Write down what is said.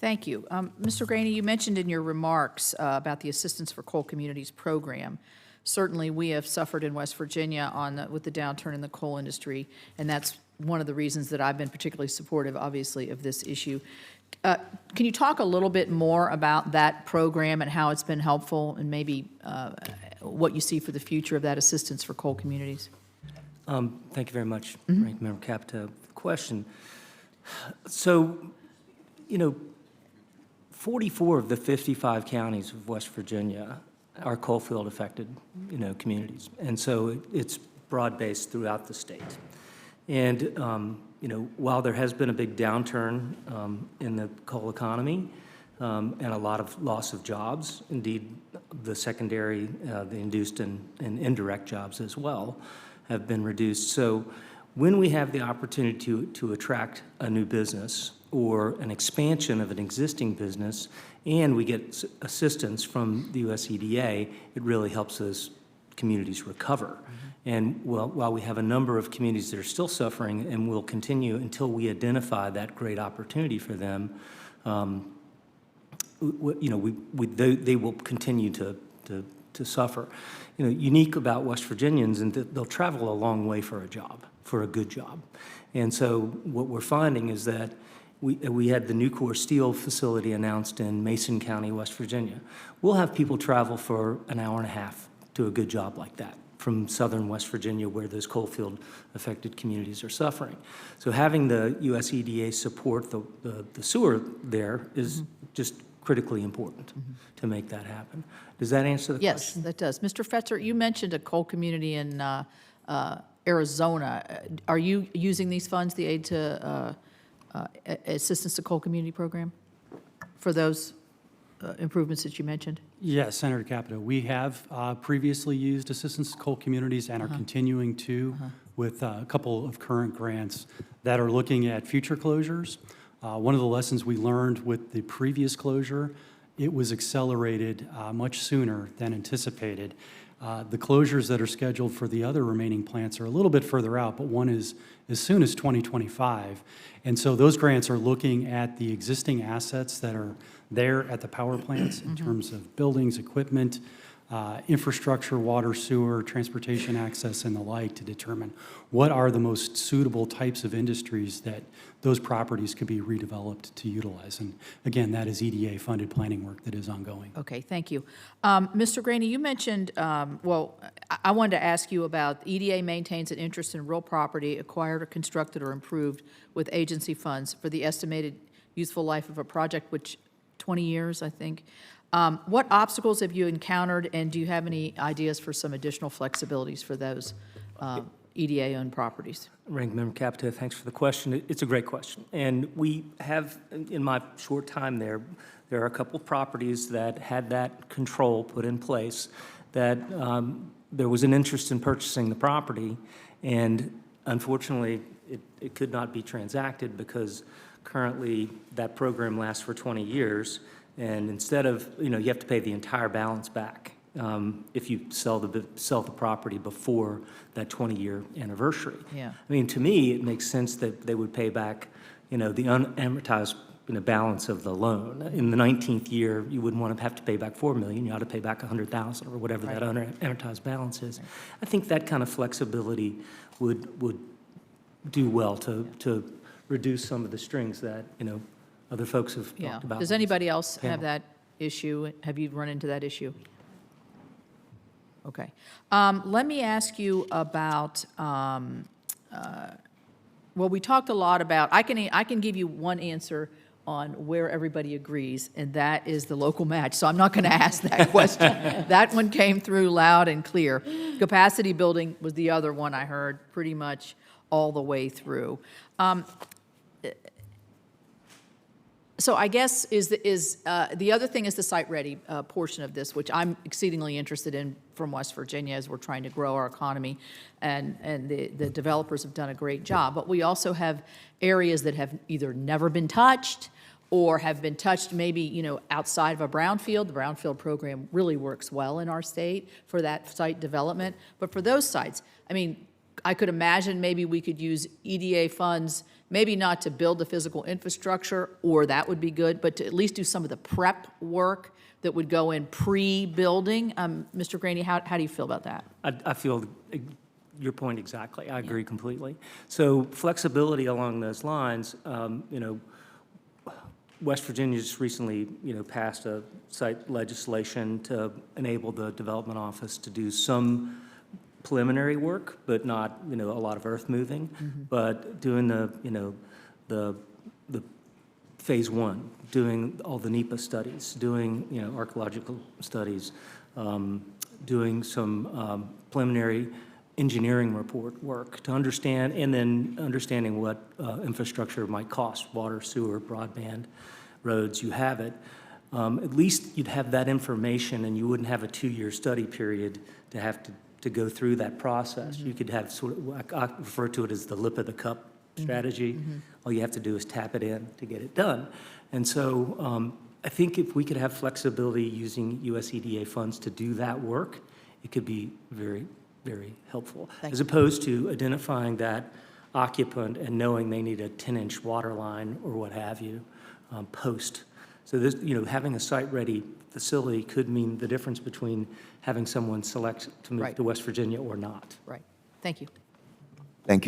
Thank you. Mr. Graney, you mentioned in your remarks about the Assistance for Coal Communities program. Certainly, we have suffered in West Virginia with the downturn in the coal industry, and that's one of the reasons that I've been particularly supportive, obviously, of this issue. Can you talk a little bit more about that program and how it's been helpful, and maybe what you see for the future of that Assistance for Coal Communities? Thank you very much, Ranking Member Capito, for the question. So, 44 of the 55 counties of West Virginia are coal field affected, communities. And so it's broad-based throughout the state. And, while there has been a big downturn in the coal economy and a lot of loss of jobs, indeed the secondary, the induced and indirect jobs as well have been reduced. So when we have the opportunity to attract a new business or an expansion of an existing business, and we get assistance from the USEDA, it really helps those communities recover. Mm-hmm. And while we have a number of communities that are still suffering and will continue until we identify that great opportunity for them, they will continue to suffer. Unique about West Virginians, and they'll travel a long way for a job, for a good job. And so what we're finding is that we had the Nucor steel facility announced in Mason County, West Virginia. We'll have people travel for an hour and a half to a good job like that from southern West Virginia, where those coal field affected communities are suffering. So having the USEDA support the sewer there is just critically important to make that happen. Does that answer the question? Yes, that does. Mr. Fetzer, you mentioned a coal community in Arizona. Are you using these funds, the Aid to Assistance to Coal Community Program, for those improvements that you mentioned? Yes, Senator Capito. We have previously used Assistance to Coal Communities and are continuing to with a couple of current grants that are looking at future closures. One of the lessons we learned with the previous closure, it was accelerated much sooner than anticipated. The closures that are scheduled for the other remaining plants are a little bit further out, but one is as soon as 2025. And so those grants are looking at the existing assets that are there at the power plants in terms of buildings, equipment, infrastructure, water, sewer, transportation access, and the like, to determine what are the most suitable types of industries that those properties could be redeveloped to utilize. And again, that is EDA-funded planning work that is ongoing. Okay, thank you. Mr. Graney, you mentioned, I wanted to ask you about EDA maintains an interest in real property acquired or constructed or improved with agency funds for the estimated useful life of a project, which 20 years, I think. What obstacles have you encountered, and do you have any ideas for some additional flexibilities for those EDA-owned properties? Ranking Member Capito, thanks for the question. It's a great question. And we have, in my short time there are a couple of properties that had that control put in place, that there was an interest in purchasing the property, and unfortunately, it could not be transacted because currently that program lasts for 20 years. And instead of, you have to pay the entire balance back if you sell the property before that 20-year anniversary. Yeah. I mean, to me, it makes sense that they would pay back, the unamortized balance of the loan. In the 19th year, you wouldn't want to have to pay back $4 million. You ought to pay back $100,000 or whatever that unamortized balance is. Right. I think that kind of flexibility would do well to reduce some of the strings that other folks have talked about. Does anybody else have that issue? Have you run into that issue? Okay. Let me ask you about, we talked a lot about, I can give you one answer on where everybody agrees, and that is the local match. So I'm not going to ask that question. That one came through loud and clear. Capacity building was the other one I heard pretty much all the way through. So I guess the other thing is the site-ready portion of this, which I'm exceedingly interested in from West Virginia as we're trying to grow our economy, and the developers have done a great job. But we also have areas that have either never been touched or have been touched maybe, outside of a brownfield. The brownfield program really works well in our state for that site development. But for those sites, I mean, I could imagine maybe we could use EDA funds maybe not to build the physical infrastructure, or that would be good, but to at least do some of the prep work that would go in pre-building. Mr. Graney, how do you feel about that? I feel your point exactly. I agree completely. So flexibility along those lines, you know, West Virginia just recently, you know, passed a site legislation to enable the development office to do some preliminary work, but not, you know, a lot of earth moving, but doing the, you know, the phase one, doing all the NEPA studies, doing, you know, archaeological studies, doing some preliminary engineering report work to understand, and then understanding what infrastructure might cost, water, sewer, broadband, roads, you have it. At least you'd have that information and you wouldn't have a 2-year study period to have to go through that process. You could have sort of, I refer to it as the lip of the cup strategy. All you have to do is tap it in to get it done. And so I think if we could have flexibility using USEDA funds to do that work, it could be very, very helpful. Thank As you. opposed to identifying that occupant and knowing they need a 10-inch water line or what have you post. So this, you know, having a site-ready facility could mean the difference between having someone select to move Right. to West Virginia or not. Right. Thank you.